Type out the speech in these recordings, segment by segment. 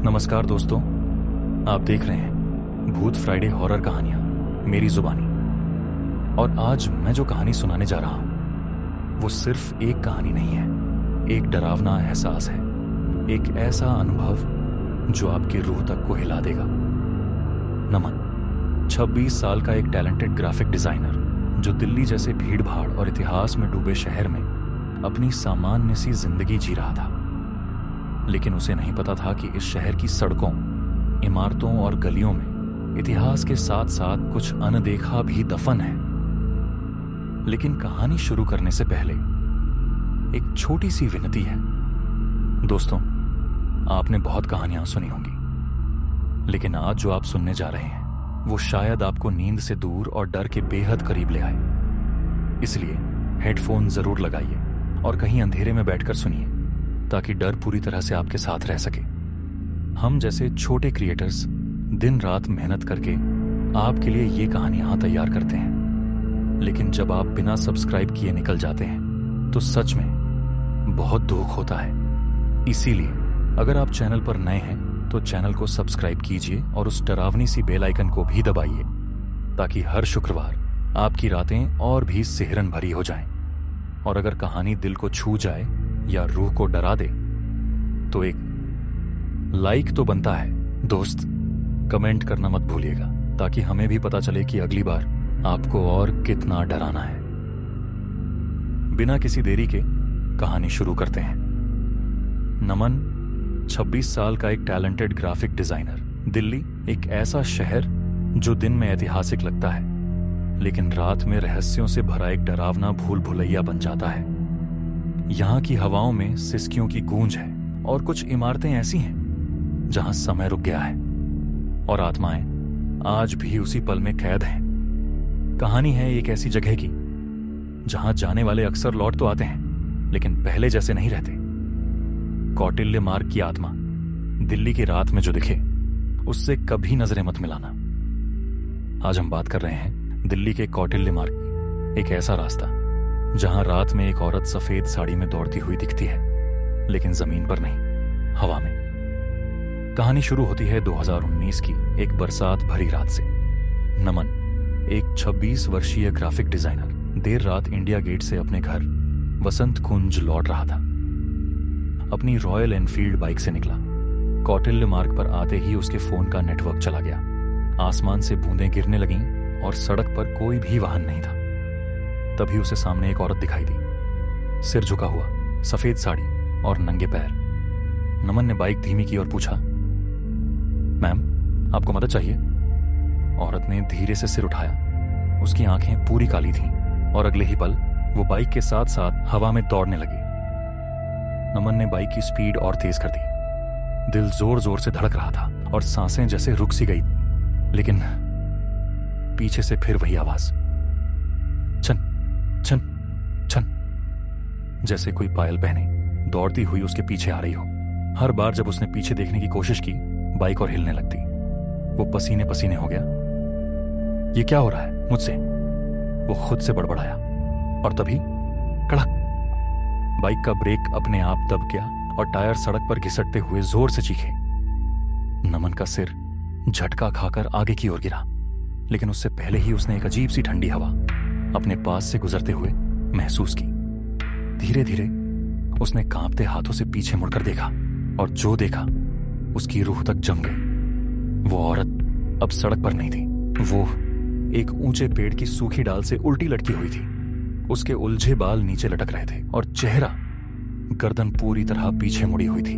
नमस्कार दोस्तों, आप देख रहे हैं भूत फ्राइडे हॉरर कहानियां मेरी जुबानी। और आज मैं जो कहानी सुनाने जा रहा हूं वो सिर्फ एक कहानी नहीं है, एक डरावना एहसास है, एक ऐसा अनुभव जो आपकी रूह तक को हिला देगा। नमन 26 साल का एक टैलेंटेड ग्राफिक डिजाइनर जो दिल्ली जैसे भीड़ भाड़ और इतिहास में डूबे शहर में अपनी सामान्य सी जिंदगी जी रहा था। लेकिन उसे नहीं पता था कि इस शहर की सड़कों, इमारतों और गलियों में इतिहास के साथ साथ कुछ अनदेखा भी दफन है। लेकिन कहानी शुरू करने से पहले एक छोटी सी विनती है। दोस्तों, आपने बहुत कहानियां सुनी होंगी, लेकिन आज जो आप सुनने जा रहे हैं वो शायद आपको नींद से दूर और डर के बेहद करीब ले आए। इसलिए हेडफोन जरूर लगाइए और कहीं अंधेरे में बैठकर सुनिए, ताकि डर पूरी तरह से आपके साथ रह सके। हम जैसे छोटे क्रिएटर्स दिन रात मेहनत करके आपके लिए ये कहानी यहां तैयार करते हैं, लेकिन जब आप बिना सब्सक्राइब किए निकल जाते हैं तो सच में बहुत दुख होता है। इसीलिए अगर आप चैनल पर नए हैं तो चैनल को सब्सक्राइब कीजिए और उस डरावनी सी बेल आइकन को भी दबाइए, ताकि हर शुक्रवार आपकी रातें और भी सिहरन भरी हो जाएं। और अगर कहानी दिल को छू जाए या रूह को डरा दे तो एक लाइक तो बनता है दोस्त। कमेंट करना मत भूलिएगा, ताकि हमें भी पता चले कि अगली बार आपको और कितना डराना है। बिना किसी देरी के कहानी शुरू करते हैं। नमन 26 साल का एक टैलेंटेड ग्राफिक डिजाइनर। दिल्ली एक ऐसा शहर जो दिन में ऐतिहासिक लगता है, लेकिन रात में रहस्यों से भरा एक डरावना भूल भुलैया बन जाता है। यहाँ की हवाओं में सिसकियों की गूंज है और कुछ इमारतें ऐसी हैं जहां समय रुक गया है और आत्माएं आज भी उसी पल में कैद हैं। कहानी है एक ऐसी जगह की जहां जाने वाले अक्सर लौट तो आते हैं, लेकिन पहले जैसे नहीं रहते। कौटिल्य मार्ग की आत्मा दिल्ली की रात में जो दिखे उससे कभी नजरें मत मिलाना। आज हम बात कर रहे हैं दिल्ली के कौटिल्य मार्ग की। एक ऐसा रास्ता जहां रात में एक औरत सफेद साड़ी में दौड़ती हुई दिखती है, लेकिन जमीन पर नहीं, हवा में। कहानी शुरू होती है 2019 की एक बरसात भरी रात से। नमन एक 26 वर्षीय ग्राफिक डिजाइनर देर रात इंडिया गेट से अपने घर वसंत कुंज लौट रहा था। अपनी रॉयल एनफील्ड बाइक से निकला। कौटिल्य मार्ग पर आते ही उसके फोन का नेटवर्क चला गया। आसमान से बूंदें गिरने लगीं और सड़क पर कोई भी वाहन नहीं था। तभी उसे सामने एक औरत दिखाई दी, सिर झुका हुआ, सफेद साड़ी और नंगे पैर। नमन ने बाइक धीमी की और पूछा, मैम, आपको मदद चाहिए? औरत ने धीरे से सिर उठाया। उसकी आंखें पूरी काली थीं और अगले ही पल वो बाइक के साथ साथ हवा में दौड़ने लगी। नमन ने बाइक की स्पीड और तेज कर दी। दिल जोर जोर से धड़क रहा था और सांसें जैसे रुक सी गई। लेकिन पीछे से फिर वही आवाज, छन छन छन, जैसे कोई पायल पहने दौड़ती हुई उसके पीछे आ रही हो। हर बार जब उसने पीछे देखने की कोशिश की, बाइक और हिलने लगती। वो पसीने पसीने हो गया। ये क्या हो रहा है मुझसे? वो खुद से बड़बड़ाया और तभी कड़क, बाइक का ब्रेक अपने आप दब गया और टायर सड़क पर घिसटते हुए जोर से चीखे। नमन का सिर झटका खाकर आगे की ओर गिरा, लेकिन उससे पहले ही उसने एक अजीब सी ठंडी हवा अपने पास से गुजरते हुए महसूस की। धीरे धीरे उसने कांपते हाथों से पीछे मुड़कर देखा और जो देखा उसकी रूह तक जम गई। वो औरत अब सड़क पर नहीं थी। वो एक ऊंचे पेड़ की सूखी डाल से उल्टी लटकी हुई थी। उसके उलझे बाल नीचे लटक रहे थे और चेहरा, गर्दन पूरी तरह पीछे मुड़ी हुई थी,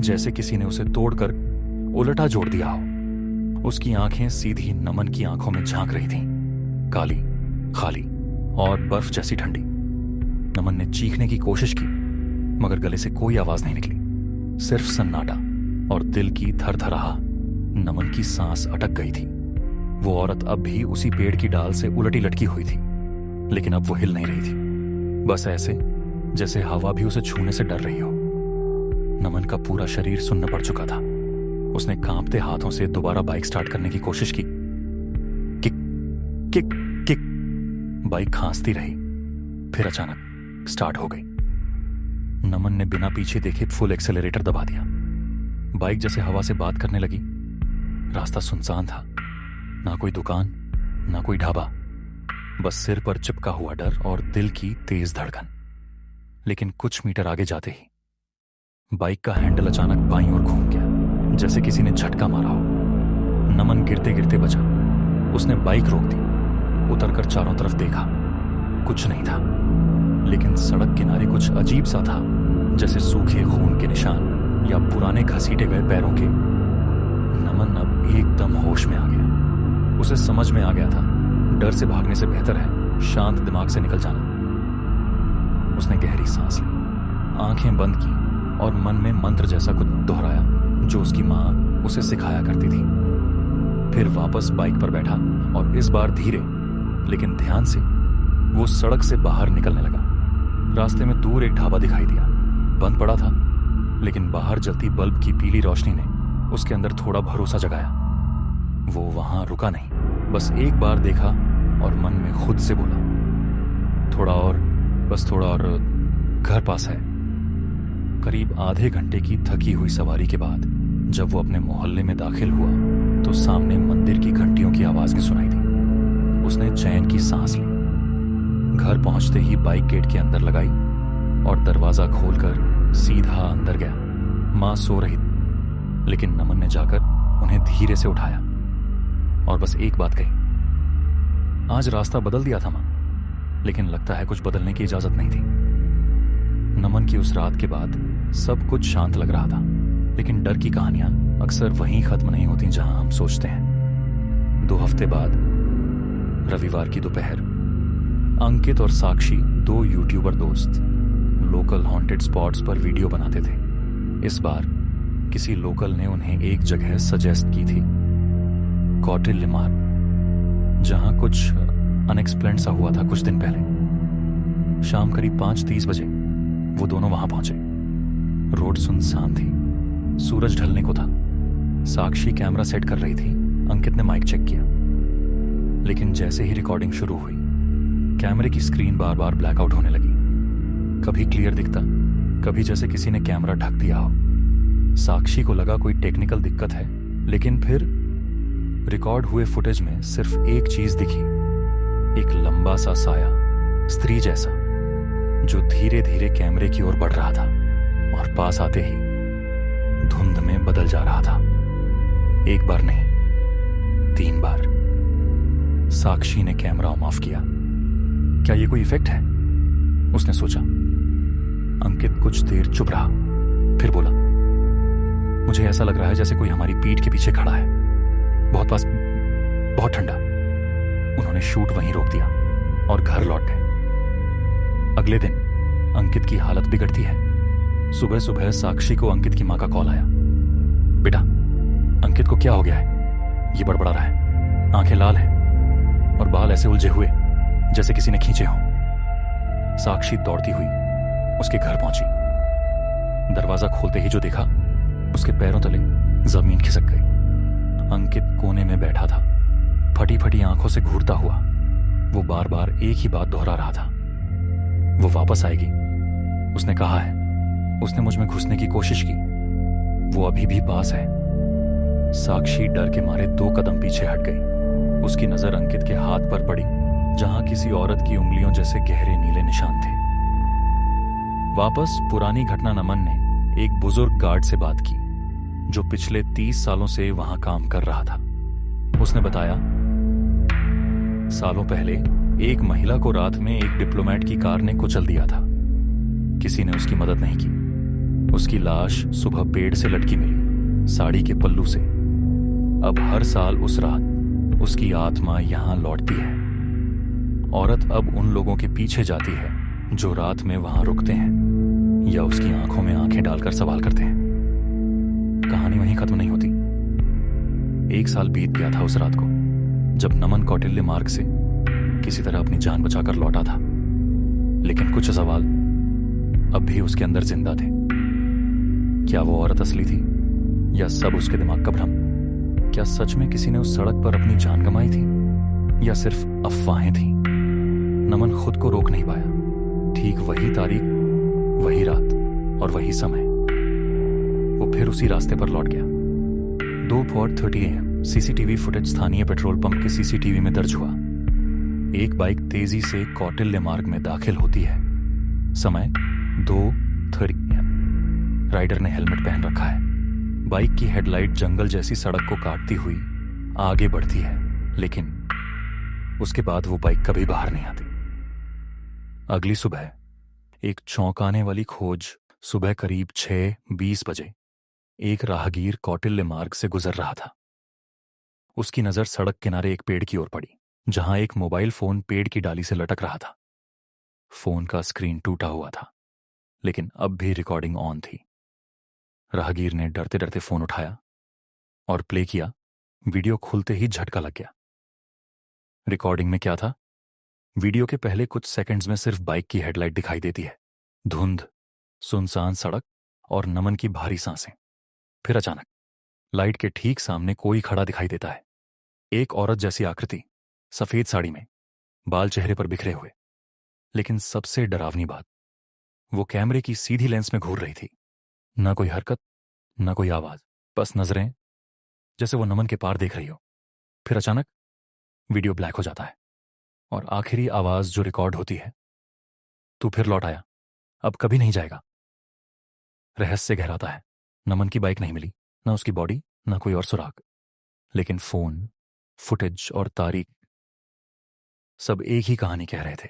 जैसे किसी ने उसे तोड़कर उलटा जोड़ दिया हो। उसकी आंखें सीधी नमन की आंखों में झांक रही थीं, काली, खाली और बर्फ जैसी ठंडी। नमन ने चीखने की कोशिश की, मगर गले से कोई आवाज नहीं निकली, सिर्फ सन्नाटा और दिल की थरथराह। नमन की सांस अटक गई थी। वो औरत अब भी उसी पेड़ की डाल से उलटी लटकी हुई थी, लेकिन अब वो हिल नहीं रही थी, बस ऐसे जैसे हवा भी उसे छूने से डर रही हो। नमन का पूरा शरीर सुन्न पड़ चुका था। उसने कांपते हाथों से दोबारा बाइक स्टार्ट करने की कोशिश की। किक किक किक, बाइक खांसती रही, फिर अचानक स्टार्ट हो गई। नमन ने बिना पीछे देखे फुल एक्सेलरेटर दबा दिया। बाइक जैसे हवा से बात करने लगी। रास्ता सुनसान था, ना कोई दुकान, ना कोई ढाबा, बस सिर पर चिपका हुआ डर और दिल की तेज धड़कन। लेकिन कुछ मीटर आगे जाते ही बाइक का हैंडल अचानक बाईं ओर घूम गया, जैसे किसी ने झटका मारा हो। नमन गिरते गिरते बचा। उसने बाइक रोक दी, उतरकर चारों तरफ देखा। कुछ नहीं था, लेकिन सड़क किनारे कुछ अजीब सा था, जैसे सूखे खून के निशान या पुराने घसीटे गए पैरों के। नमन अब एकदम होश में आ गया। उसे समझ में आ गया था, डर से भागने से बेहतर है शांत दिमाग से निकल जाना। उसने गहरी सांस ली, आंखें बंद की और मन में मंत्र जैसा कुछ दोहराया जो उसकी माँ उसे सिखाया करती थी। फिर वापस बाइक पर बैठा और इस बार धीरे लेकिन ध्यान से वो सड़क से बाहर निकलने लगा। रास्ते में दूर एक ढाबा दिखाई दिया। बंद पड़ा था, लेकिन बाहर जलती बल्ब की पीली रोशनी ने उसके अंदर थोड़ा भरोसा जगाया। वो वहां रुका नहीं, बस एक बार देखा और मन में खुद से बोला, थोड़ा और, बस थोड़ा और, घर पास है। करीब आधे घंटे की थकी हुई सवारी के बाद जब वो अपने मोहल्ले में दाखिल हुआ तो सामने मंदिर की घंटियों की आवाज भी सुनाई दी। उसने चैन की सांस ली। घर पहुंचते ही बाइक गेट के अंदर लगाई और दरवाजा खोलकर सीधा अंदर गया। मां सो रही थी, लेकिन नमन ने जाकर उन्हें धीरे से उठाया और बस एक बात कही, आज रास्ता बदल दिया था मां, लेकिन लगता है कुछ बदलने की इजाजत नहीं थी। नमन की उस रात के बाद सब कुछ शांत लग रहा था, लेकिन डर की कहानियां अक्सर वहीं खत्म नहीं होती जहां हम सोचते हैं। 2 हफ्ते बाद रविवार की दोपहर अंकित और साक्षी, 2 यूट्यूबर दोस्त, लोकल हॉन्टेड स्पॉट्स पर वीडियो बनाते थे। इस बार किसी लोकल ने उन्हें एक जगह सजेस्ट की थी, कौटिल्य मार्ग, जहां कुछ अनएक्सप्लेन्ड सा हुआ था कुछ दिन पहले। शाम करीब 5:30 बजे वो दोनों वहां पहुंचे। रोड सुनसान थी, सूरज ढलने को था। साक्षी कैमरा सेट कर रही थी, अंकित ने माइक चेक किया। लेकिन जैसे ही रिकॉर्डिंग शुरू हुई, कैमरे की स्क्रीन बार बार ब्लैकआउट होने लगी। कभी क्लियर दिखता, कभी जैसे किसी ने कैमरा ढक दिया हो। साक्षी को लगा कोई टेक्निकल दिक्कत है, लेकिन फिर रिकॉर्ड हुए फुटेज में सिर्फ एक चीज दिखी, एक लंबा सा साया, स्त्री जैसा, जो धीरे धीरे कैमरे की ओर बढ़ रहा था और पास आते ही धुंध में बदल जा रहा था। 1 बार नहीं, 3 बार। साक्षी ने कैमरा ऑफ किया। क्या ये कोई इफेक्ट है? उसने सोचा। अंकित कुछ देर चुप रहा, फिर बोला, मुझे ऐसा लग रहा है जैसे कोई हमारी पीठ के पीछे खड़ा है, बहुत पास, बहुत ठंडा। उन्होंने शूट वहीं रोक दिया और घर लौट गए। अगले दिन अंकित की हालत बिगड़ती है। सुबह सुबह साक्षी को अंकित की मां का कॉल आया। बेटा, अंकित को क्या हो गया है? ये बड़बड़ा रहा है, आंखें लाल है और बाल ऐसे उलझे हुए जैसे किसी ने खींचे हों। साक्षी दौड़ती हुई उसके घर पहुंची। दरवाजा खोलते ही जो देखा, उसके पैरों तले जमीन खिसक गई। अंकित कोने में बैठा था, फटी फटी आंखों से घूरता हुआ। वो बार बार एक ही बात दोहरा रहा था, वो वापस आएगी, उसने कहा है, उसने मुझ में घुसने की कोशिश की, वो अभी भी पास है। साक्षी डर के मारे 2 कदम पीछे हट गई। उसकी नजर अंकित के हाथ पर पड़ी, जहां किसी औरत की उंगलियों जैसे गहरे नीले निशान थे। वापस पुरानी घटना। नमन ने एक बुजुर्ग गार्ड से बात की, जो पिछले 30 सालों से वहां काम कर रहा था। उसने बताया, सालों पहले एक महिला को रात में एक डिप्लोमेट की कार ने कुचल दिया था। किसी ने उसकी मदद नहीं की। उसकी लाश सुबह पेड़ से लटकी मिली, साड़ी के पल्लू से। अब हर साल उस रात उसकी आत्मा यहां लौटती है। औरत अब उन लोगों के पीछे जाती है जो रात में वहां रुकते हैं या उसकी आंखों में आंखें डालकर सवाल करते हैं। कहानी वहीं खत्म नहीं होती। 1 साल बीत गया था उस रात को, जब नमन कौटिल्य मार्ग से किसी तरह अपनी जान बचाकर लौटा था। लेकिन कुछ सवाल अब भी उसके अंदर जिंदा थे। क्या वो औरत असली थी या सब उसके दिमाग का भ्रम? क्या सच में किसी ने उस सड़क पर अपनी जान गंवाई थी या सिर्फ अफवाहें थीं? नमन खुद को रोक नहीं पाया। ठीक वही तारीख, वही रात और वही समय, वो फिर उसी रास्ते पर लौट गया। 2:30 AM सीसीटीवी फुटेज स्थानीय पेट्रोल पंप के सीसीटीवी में दर्ज हुआ। एक बाइक तेजी से कौटिल्य मार्ग में दाखिल होती है। समय 2:30 AM। राइडर ने हेलमेट पहन रखा है। बाइक की हेडलाइट जंगल जैसी सड़क को काटती हुई आगे बढ़ती है, लेकिन उसके बाद वो बाइक कभी बाहर नहीं आती। अगली सुबह एक चौंकाने वाली खोज। सुबह करीब 6:20 बजे एक राहगीर कौटिल्य मार्ग से गुजर रहा था। उसकी नजर सड़क किनारे एक पेड़ की ओर पड़ी, जहां एक मोबाइल फोन पेड़ की डाली से लटक रहा था। फोन का स्क्रीन टूटा हुआ था, लेकिन अब भी रिकॉर्डिंग ऑन थी। राहगीर ने डरते डरते फोन उठाया और प्ले किया। वीडियो खुलते ही झटका लग गया। रिकॉर्डिंग में क्या था? वीडियो के पहले कुछ सेकंड्स में सिर्फ बाइक की हेडलाइट दिखाई देती है, धुंध, सुनसान सड़क और नमन की भारी सांसें। फिर अचानक लाइट के ठीक सामने कोई खड़ा दिखाई देता है। एक औरत जैसी आकृति, सफेद साड़ी में, बाल चेहरे पर बिखरे हुए। लेकिन सबसे डरावनी बात, वो कैमरे की सीधी लेंस में घूर रही थी। ना कोई हरकत, ना कोई आवाज, बस नजरें, जैसे वो नमन के पार देख रही हो। फिर अचानक वीडियो ब्लैक हो जाता है और आखिरी आवाज जो रिकॉर्ड होती है, तू फिर लौट आया, अब कभी नहीं जाएगा। रहस्य गहराता है। नमन की बाइक नहीं मिली, ना उसकी बॉडी, ना कोई और सुराग, लेकिन फोन, फुटेज और तारीख सब एक ही कहानी कह रहे थे।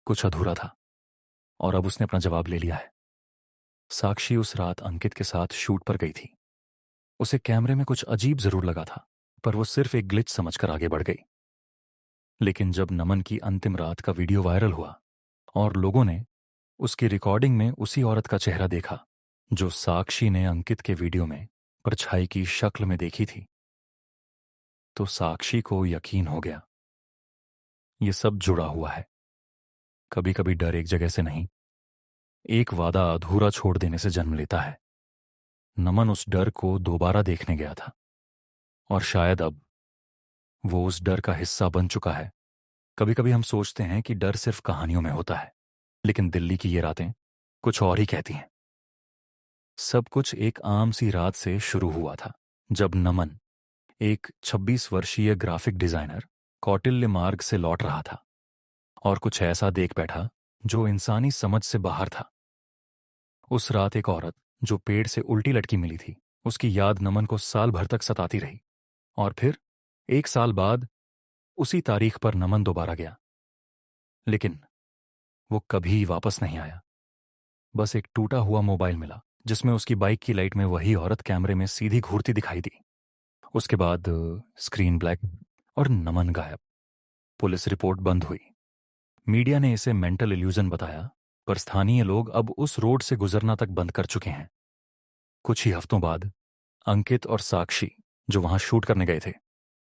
कुछ अधूरा था और अब उसने अपना जवाब ले लिया है। साक्षी उस रात अंकित के साथ शूट पर गई थी। उसे कैमरे में कुछ अजीब जरूर लगा था, पर वो सिर्फ एक ग्लिच समझकर आगे बढ़ गई। लेकिन जब नमन की अंतिम रात का वीडियो वायरल हुआ और लोगों ने उसकी रिकॉर्डिंग में उसी औरत का चेहरा देखा जो साक्षी ने अंकित के वीडियो में परछाई की शक्ल में देखी थी, तो साक्षी को यकीन हो गया, ये सब जुड़ा हुआ है। कभी कभी डर एक जगह से नहीं, एक वादा अधूरा छोड़ देने से जन्म लेता है। नमन उस डर को दोबारा देखने गया था, और शायद अब वो उस डर का हिस्सा बन चुका है। कभी कभी हम सोचते हैं कि डर सिर्फ कहानियों में होता है, लेकिन दिल्ली की ये रातें कुछ और ही कहती हैं। सब कुछ एक आम सी रात से शुरू हुआ था, जब नमन, एक 26 वर्षीय ग्राफिक डिजाइनर, कौटिल्य मार्ग से लौट रहा था और कुछ ऐसा देख बैठा जो इंसानी समझ से बाहर था। उस रात एक औरत जो पेड़ से उल्टी लटकी मिली थी, उसकी याद नमन को साल भर तक सताती रही। और फिर 1 साल बाद उसी तारीख पर नमन दोबारा गया, लेकिन वो कभी वापस नहीं आया। बस एक टूटा हुआ मोबाइल मिला, जिसमें उसकी बाइक की लाइट में वही औरत कैमरे में सीधी घूरती दिखाई दी। उसके बाद स्क्रीन ब्लैक और नमन गायब। पुलिस रिपोर्ट बंद हुई। मीडिया ने इसे मेंटल इल्यूजन बताया, पर स्थानीय लोग अब उस रोड से गुजरना तक बंद कर चुके हैं। कुछ ही हफ्तों बाद अंकित और साक्षी, जो वहां शूट करने गए थे,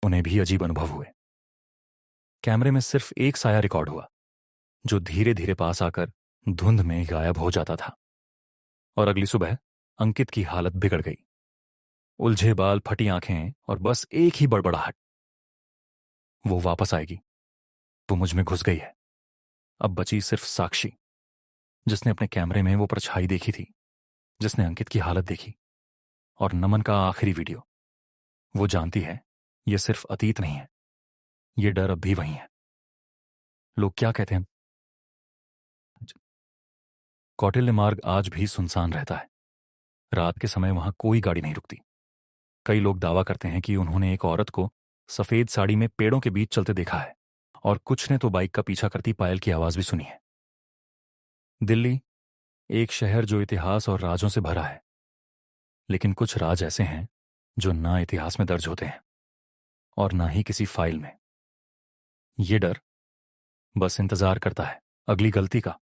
उन्हें भी अजीब अनुभव हुए। कैमरे में सिर्फ एक साया रिकॉर्ड हुआ, जो धीरे धीरे पास आकर धुंध में गायब हो जाता था। और अगली सुबह अंकित की हालत बिगड़ गई। उलझे बाल, फटी आंखें और बस एक ही बड़बड़ाहट, वो वापस आएगी, वो मुझ में घुस गई है। अब बची सिर्फ साक्षी, जिसने अपने कैमरे में वो परछाई देखी थी, जिसने अंकित की हालत देखी और नमन का आखिरी वीडियो। वो जानती है ये सिर्फ अतीत नहीं है, ये डर अब भी वही है। लोग क्या कहते हैं? कौटिल्य मार्ग आज भी सुनसान रहता है। रात के समय वहां कोई गाड़ी नहीं रुकती। कई लोग दावा करते हैं कि उन्होंने एक औरत को सफेद साड़ी में पेड़ों के बीच चलते देखा है, और कुछ ने तो बाइक का पीछा करती पायल की आवाज भी सुनी है। दिल्ली एक शहर जो इतिहास और राजों से भरा है, लेकिन कुछ राज ऐसे हैं जो ना इतिहास में दर्ज होते हैं और ना ही किसी फाइल में। ये डर बस इंतजार करता है अगली गलती का।